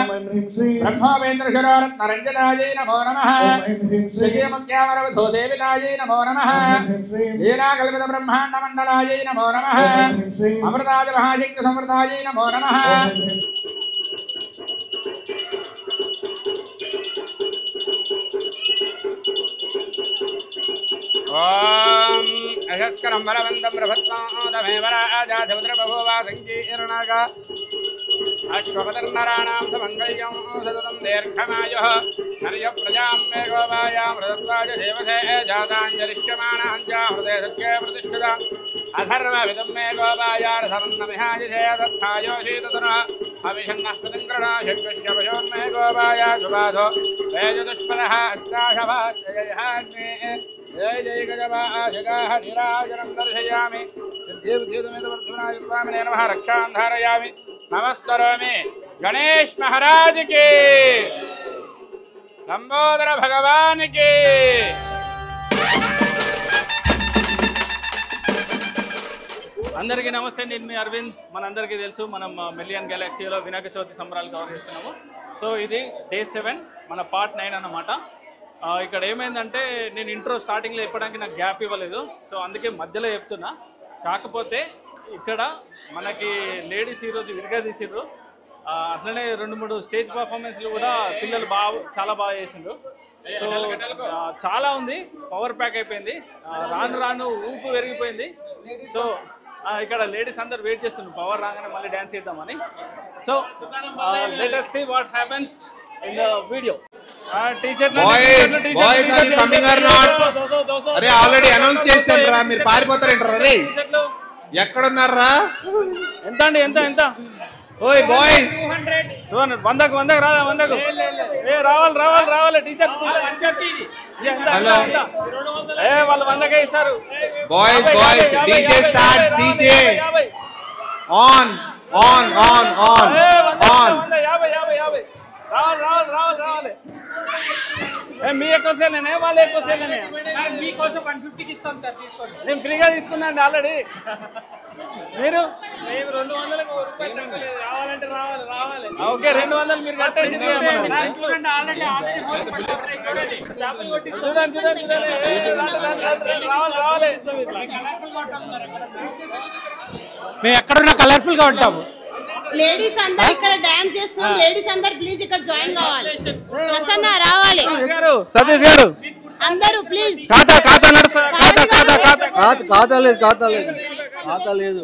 ब्रह्मोपेन्द्रशरोरत्नरञ्जनायै नमो नमः श्रीमत्यावरवधूसेवितायै नमो नमः लीलाकल्पितब्रह्माण्डमण्डलायै नमो नमः अमृताजमहाशक्तिसंवृतायै नमो नमः ओम अजस्करं बलवन्तं प्रभत्वादमेवराजाधवद्रबभूवा सङ्कीर्णगा अश्वपतिर्नराणां समङ्गल्यं सततं दीर्घमायुः हर्यप्रजां मेघोपायामृतत्वाय देवसे जाताञ्जलिष्यमाणां च हृदे सत्ये प्रतिष्ठिता अथर्वविदं मेघोपायारसमन्नमिहायिषे तत्थायोषीततुनः अभिषन्नः प्रतिङ्कृणा शक्यस्य पशोन्मेघोपाया सुबाधो वेजदुष्पदः अस्ताशभाग्ने जय जय गजवाजगाः निराजनं दर्शयामि सिद्धिर्बुद्धिर्मेतवर्धनाय नमः रक्षां धारयामि नमस्करोमि गणेश महाराज की लंबोदर भगवान की అందరికీ నమస్తే నేను మీ అరవింద్ మనందరికీ తెలుసు మనం మిలియన్ గెలాక్సీలో వినాయక చవితి సంబరాలు కవర్ చేస్తున్నాము సో ఇది డే 7 మన పార్ట్ 9 అన్నమాట ఇక్కడ ఏమైందంటే నేను ఇంట్రో స్టార్టింగ్లో చెప్పడానికి నాకు గ్యాప్ ఇవ్వలేదు సో అందుకే మధ్యలో చెప్తున్నా కాకపోతే ఇక్కడ మనకి లేడీస్ ఈరోజు విరిగా తీసిర్రు అట్లనే 2-3 స్టేజ్ పర్ఫార్మెన్స్లు కూడా పిల్లలు చాలా బాగా చేసిండ్రు సో చాలా ఉంది పవర్ ప్యాక్ అయిపోయింది రాను రాను ఊపు పెరిగిపోయింది సో ఇక్కడ లేడీస్ అందరు వెయిట్ చేస్తున్నారు పవర్ రాగానే మళ్ళీ డ్యాన్స్ చేద్దామని so let us see what happens in the video T-shirt boys are you coming or not అరే ఆల్రెడీ అనౌన్స్ చేశానురా మీరు పారిపోతారంటారా రే ఎక్కడ ఉన్నారా ఎంత అండి ఎంత ఓయ్ బాయ్స్ 200 100కు రాదా 100కు ఏ రావాలి టీ-షర్ట్ 150 ఎంత ఏ వాళ్ళు 100కే ఇస్తారు boys DJ start DJ on 50 రావాలి మీ ఎక్కువ సేలేనే వాళ్ళు ఎక్కువ సేలేనే మీకోసం 150కి ఇస్తాం సార్ తీసుకోండి నేను ఫ్రీగా తీసుకున్నాండి ఆల్రెడీ మీరు 200 రావాలంటే రావాలి ఓకే 200 మీరు కట్టేసి చూడండి రావాలి మేము ఎక్కడున్నా కలర్ఫుల్ గా ఉంటాము లేడీస్ అందరూ ఇక్కడ డాన్స్ చేస్తున్నాం లేడీస్ అందరూ ప్లీజ్ ఇక్కడ జాయిన్ కావాలి ప్రసన్న రావాలి సతీష్ గారు అందరూ ప్లీజ్ ఖాతా లేదు 50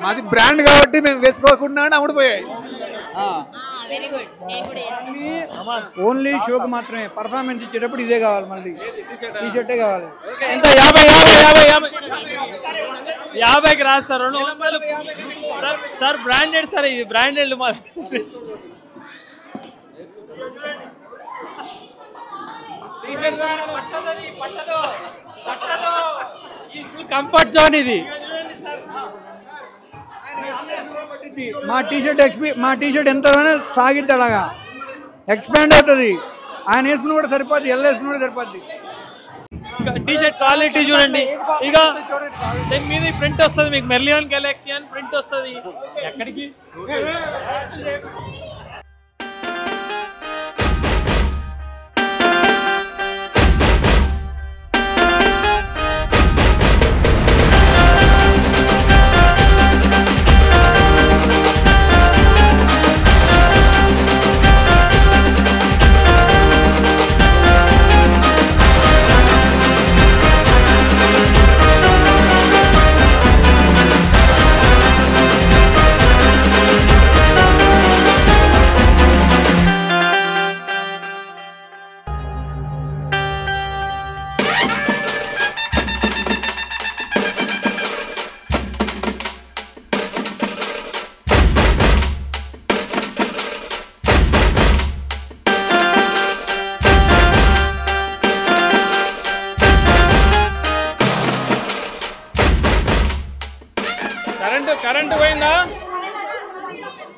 మాది బ్రాండ్ కాబట్టి మేము వేసుకోకుండా అమ్ముడుపోయాయి వెరీ గుడ్ ఓన్లీ షోకి మాత్రమే పర్ఫార్మెన్స్ ఇచ్చేటప్పుడు ఇదే కావాలి మళ్ళీ టీ షర్టే కావాలి ఎంత 50కి రాదు సార్ 200 సార్ బ్రాండెడ్ సార్ ఇది బ్రాండెడ్ మరి కంఫర్ట్ జోన్ ఇది మా టీ షర్ట్ ఎంత సాగిద్ది అలాగా ఎక్స్పాండ్ అవుతుంది ఆయన వేసుకుని కూడా సరిపోద్ది ఎల్ వేసుకుని కూడా సరిపోద్ది టీ షర్ట్ క్వాలిటీ చూడండి ఇక దీని మీద ప్రింట్ వస్తుంది మీకు మిలియన్ గెలాక్సీ అని ప్రింట్ వస్తుంది ఎక్కడికి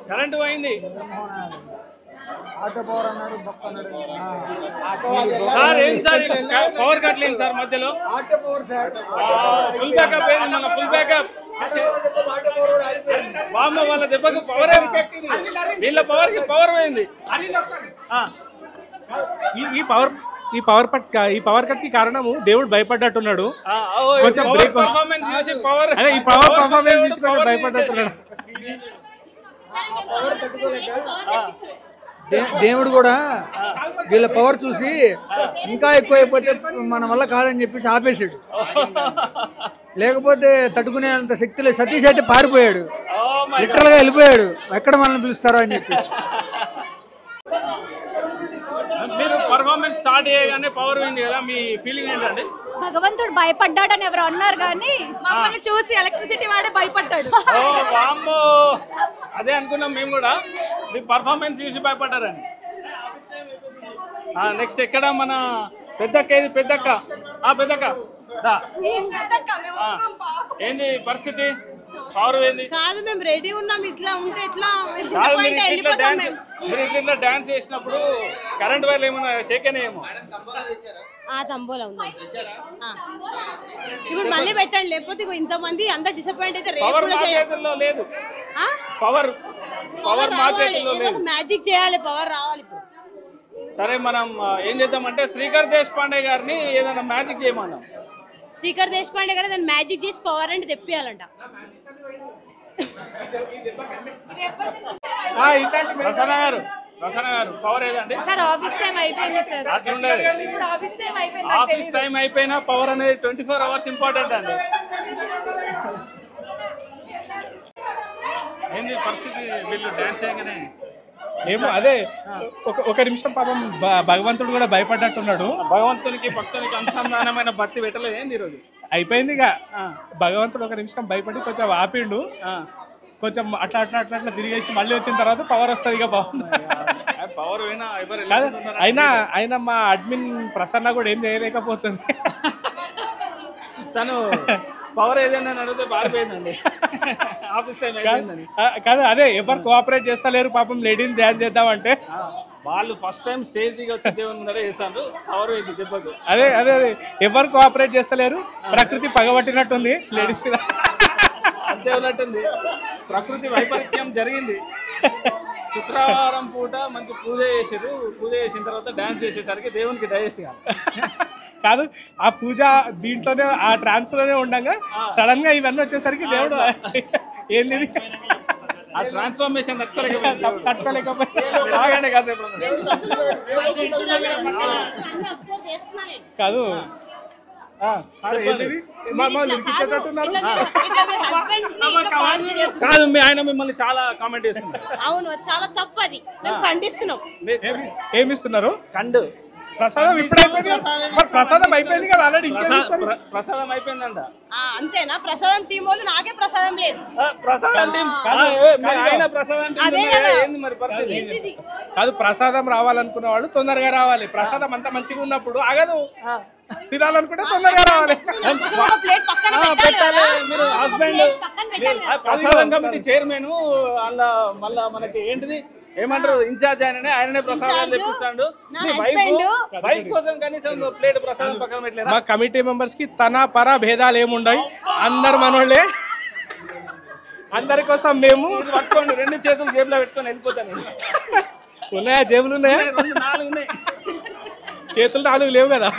కరెంట్ పోయింది ఆటో పవర్ అన్నాడు బొక్క అన్నాడు సార్ ఏం సార్ పవర్ కట్లేదు సార్ మధ్యలో auto power sir full backup ఏది మన ఫుల్ బ్యాకప్ వామ్మ వాళ్ళ దెబ్బకు పవర్ వీళ్ళ పవర్ కి పవర్ పోయింది. ఈ పవర్ కట్ కి కారణము దేవుడు భయపడ్డట్టున్నాడు. కొంచెం బ్రేక్ అదే ఈ పవర్ పర్ఫార్మెన్స్ చూసి కొంచెం భయపడ్డట్టున్నాడు. దేవుడు కూడా వీళ్ళ పవర్ చూసి ఇంకా ఎక్కువైపోతే మన వల్ల కాదని చెప్పేసి ఆపేసాడు. లేకపోతే తట్టుకునేంత శక్తి లేదు. సతీష్ అయితే పారిపోయాడు, లిటరల్గా వెళ్ళిపోయాడు. ఎక్కడ మనల్ని పిలుస్తారో అని చెప్పేసి. మీరు పర్ఫార్మెన్స్ స్టార్ట్ చేయగానే పవర్ పోయింది కదా, మీ ఫీలింగ్ ఏంటండి? భగవంతుడు భయపడ్డాడని ఎవరు అన్నారు కానీ మమ్మల్ని చూసి ఎలక్ట్రిసిటీ వాడే భయపడ్డాడు. అదే అనుకున్నాం మేము కూడా, మీ పర్ఫార్మెన్స్ చూసి భయపడ్డారని. నెక్స్ట్ ఎక్కడ మన పెద్దక్క? ఏది పెద్దక్క? పెద్దక్క ఏంది పరిస్థితి? పవర్ ఏంది? కాదు మేము రెడీ ఉన్నాం, ఇట్లా ఉంటే ఎట్లా మీరు ఇట్లా డాన్స్ చేసినప్పుడు కరెంట్ వైర్లు ఏమన్నా షేక్ అయినాయేమో? తంబోలా ఉంది. ఇప్పుడు మళ్ళీ పెట్టండి, లేకపోతే ఇంతమంది అందరు డిసప్పాయింట్ అయితే పవర్ మా చేతుల్లో లేదు. పవర్ మా చేతుల్లో లేదు. మ్యాజిక్ చేయాలి, పవర్ రావాలి. ఇప్పుడు సరే మనం ఏం చేద్దామంటే శ్రీకర్ దేశపాండే గారిని ఏదైనా మ్యాజిక్ చేయమన్నాం. శ్రీకర్ దేశపాండే గారు దాన్ని మ్యాజిక్ చేసి పవర్ అంటే తెప్పియాలంట. రసన గారు పవర్ ఏదండి? సార్ ఆఫీస్ టైం అయిపోయింది సార్. ఇప్పుడు ఆఫీస్ టైం అయిపోయింది. ఆఫీస్ టైం అయిపోయినా పవర్ అనేది 24 hours ఇంపార్టెంట్ అండి. ఏంది పరిస్థితి? వీళ్ళు డాన్స్ చేయగానే ఏమో అదే ఒక నిమిషం పాపం భగవంతుడు కూడా భయపడ్డట్టున్నాడు. భగవంతునికి భక్తునికి అనుసంధానమైన భక్తి పెట్టలేదు ఏంది ఈరోజు? అయిపోయింది ఇక. భగవంతుడు ఒక నిమిషం భయపడి కొంచెం ఆపిండు. కొంచెం అట్లా అట్లా అట్లా అట్లా తిరిగేసి మళ్ళీ వచ్చిన తర్వాత పవర్ వస్తుంది. ఇక బాగుంది. పవర్ అయినా మా అడ్మిన్ ప్రసన్న కూడా ఏం చేయలేకపోతుంది. తను పవర్ ఏదైనా అడిగితే బారిపోయిందండి. ఆఫీస్ టైం అయిపోయిందని. కాదు అదే ఎవరు కోఆపరేట్ చేస్తలేరు పాపం. లేడీస్ డాన్స్ చేద్దామంటే వాళ్ళు ఫస్ట్ టైం స్టేజ్ దిగి వచ్చి దేవుని ముందర చేశారు. పవర్ అయింది దెబ్బకు. అదే అదే అదే ఎవరు కోఆపరేట్ చేస్తలేరు. ప్రకృతి పగబట్టినట్టుంది లేడీస్ మీద. అంతే ఉన్నట్టుంది. ప్రకృతి వైపరీత్యం జరిగింది. శుక్రవారం పూట మంచి పూజ చేసారు. పూజ చేసిన తర్వాత డాన్స్ చేసేసరికి దేవునికి డైజెస్ట్ కాదు. ఆ పూజ దీంట్లోనే ఆ ట్రాన్స్ లోనే ఉండగా సడన్ గా ఇవన్నీ వచ్చేసరికి దేవుడు ఏంది ఆ ట్రాన్స్ఫర్మేషన్ తట్టుకోలేకపోతే కాదు. కాదు ఆయన మిమ్మల్ని చాలా కామెంట్ చేస్తున్నారు. అవును, చాలా తప్పు. అది మేము ఖండిస్తున్నాం. ఏమిస్తున్నారు? కండు ప్రసాదం ఇప్పుడు అయిపోయింది. ప్రసాదం అయిపోయింది కదా ఆల్రెడీ. ప్రసాదం అయిపోయిందంట. అంతేనా? ప్రసాదం టీం వాళ్ళు నాకే ప్రసాదం లేదు. ప్రసాదం టీం ప్రసాదం ఏంది మరి పరిస్థితి? కాదు ప్రసాదం రావాలనుకున్న వాళ్ళు తొందరగా రావాలి. ప్రసాదం అంత మంచిగా ఉన్నప్పుడు ఆగదు. తినాలనుకుంటే తొందరగా రావాలి. పెట్టాలి. మీరు హస్బెండ్ ప్రసాదం కమిటీ చైర్మన్ మళ్ళా మనకి ఏంటిది ఏమంటారు ఇన్ఛార్జ్ ఆయననే ప్రసాదాలు తెప్పిస్తాడు. వైఫ్ కోసం కనీసం ప్లేట్ ప్రసాదం పక్కన పెట్టలేదు. మా కమిటీ మెంబర్స్ కి తన పర భేదాలు ఏముండవు. అందరు మనోళ్ళే. అందరి కోసం మేము పట్టుకోండి. 2 చేతులు జేబులో పెట్టుకొని వెళ్ళిపోతాను. ఉన్నాయా? జేబులు ఉన్నాయా? 4 ఉన్నాయి. చేతులు 4 లేవు కదా.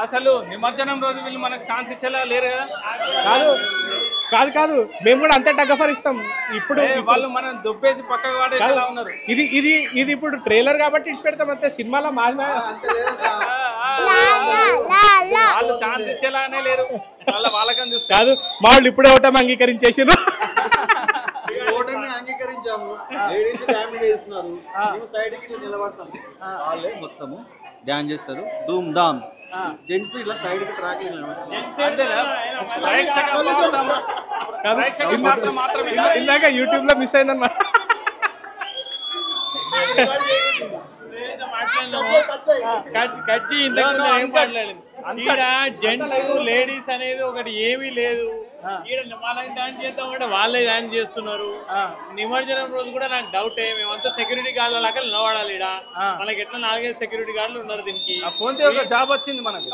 అసలు నిమజ్జనం రోజు వీళ్ళు మనకు ఛాన్స్ ఇచ్చేలా లేరు కదా. కాదు కాదు కాదు మేము కూడా అంతే టగఫర్ ఇప్పుడు వాళ్ళు మనం దొబ్బేసి పక్కకు వాడేలా ఉన్నారు. ఇది ఇది ఇది ఇప్పుడు ట్రైలర్ కాబట్టి ఇచ్చి పెడతాం అంతే. సినిమాలో వాళ్ళు ఛాన్స్ ఇచ్చేలానే లేరు. వాళ్ళకని చూస్తారు. కాదు మా వాళ్ళు ఇప్పుడే ఓటమి అంగీకరించేసారు. అంగీకరించాము. లేడీస్ డామినేట్ చేస్తున్నారు. సైడ్ కి నిలబడతాం. వాళ్ళే మొత్తము డాన్స్ చేస్తారు ధూమ్ ధామ్. జెంట్స్ ఇలా సైడ్ కి ట్రాక్ ఇందాక యూట్యూబ్ లో మిస్ అయిందన్నమాట. ఈడ జెంట్స్ లేడీస్ అనేది ఒకటి ఏమీ లేదు. ఈడ వాళ్ళకి డాన్స్ చేద్దాం అంటే వాళ్ళే డాన్స్ చేస్తున్నారు. నిమజ్జనం రోజు కూడా నాకు డౌటే, మేమంతా సెక్యూరిటీ గార్డుల లాగా నిలబడాలి. ఈడ మనకి ఎట్లా 4-5 సెక్యూరిటీ గార్డులు ఉన్నారు దీనికి. జాబ్ వచ్చింది మనకి,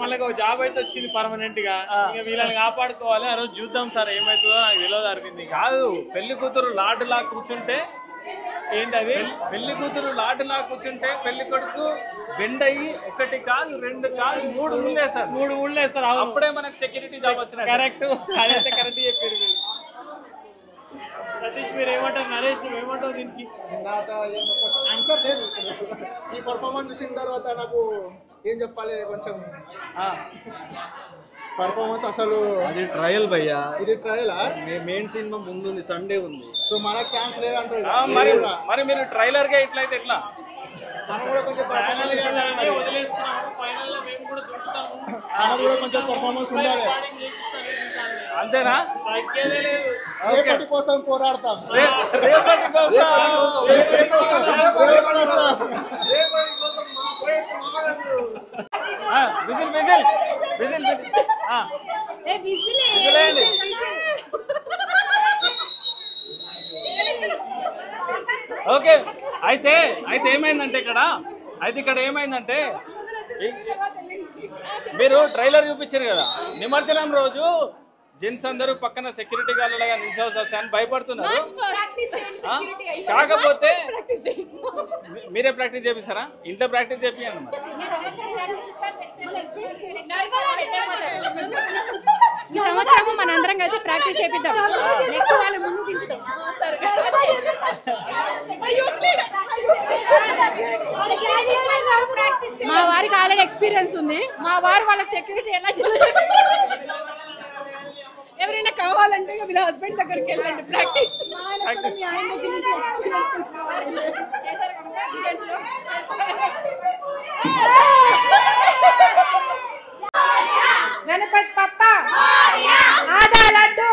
మనకి ఒక జాబ్ అయితే వచ్చింది పర్మనెంట్ గా. ఇక వీళ్ళని కాపాడుకోవాలి. ఆ రోజు చూద్దాం సార్ ఏమవుతుందో, నాకు తెలియదు అరవింద్. కాదు, పెళ్లి కూతురు లాటులా కూర్చుంటే ఏంటది, పెళ్లి కూతురు లాటులా కూర్చుంటే పెళ్లి కొడుకు బెండ్ అయ్యి 1 కాదు 2 కాదు 3 ఊళ్ళేస్తారు. 3 ఊళ్ళేస్తారు. అప్పుడే మనకు సెక్యూరిటీ జాబ్ వచ్చిన. కరెక్ట్, అదైతే కరెక్ట్ చెప్పారు మీరు. సతీష్ మీరు ఏమంటారు? నరేష్ నువ్వు ఏమంటావు దీనికి? ఆన్సర్ లేదు. ఈ పర్ఫార్మెన్స్ చూసిన తర్వాత నాకు ఏం చెప్పాలి, కొంచెం పర్ఫార్మెన్స్ అసలు అది ట్రయల్ భయ్యా. ఇది ట్రయలా? మెయిన్ సినిమా ముందు ఉంది, సండే ఉంది. సో మనకు ఛాన్స్ లేదంటే మరి మీరు ట్రైలర్ గా ఇట్లయితే ఎట్లా? మనం కూడా కొంచెం వదిలేస్తున్నాము, ఫైనల్ లో మేము కూడా చుట్టుతాము. మనది కూడా కొంచెం పర్ఫార్మెన్స్ ఉండాలి. అంతేనా? తగ్గేదే లేదు. రేపటి కోసం పోరాడతాం. రేపటి కోసం whistle whistle whistle whistle. Okay, అయితే ఏమైందంటే ఇక్కడ ఏమైందంటే మీరు ట్రైలర్ చూపించారు కదా, నిమజ్జనం రోజు జెంట్స్ అందరూ పక్కన సెక్యూరిటీ గార్డులుగా నిల్చోవాల్సి వస్తాయని భయపడుతున్నారు. కాకపోతే మీరే ప్రాక్టీస్ చేపిస్తారా? ఇంట్లో ప్రాక్టీస్ చేపియండి. ఈ సంవత్సరం మనందరం కలిసి ప్రాక్టీస్ చేపిద్దాం. నెక్స్ట్ వాళ్ళ ముందు దింపుతాం. మా వారికి ఆల్రెడీ ఎక్స్పీరియన్స్ ఉంది. మా వారు వాళ్ళకి సెక్యూరిటీ ఎలా ఎవరైనా కావాలంటే వీళ్ళ హస్బెండ్ దగ్గరికి వెళ్ళండి ప్రాక్టీస్. గణపతి పప్ప ఆదా లడ్డు.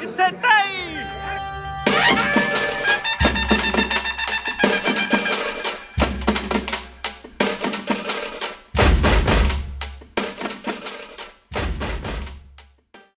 It's a tie!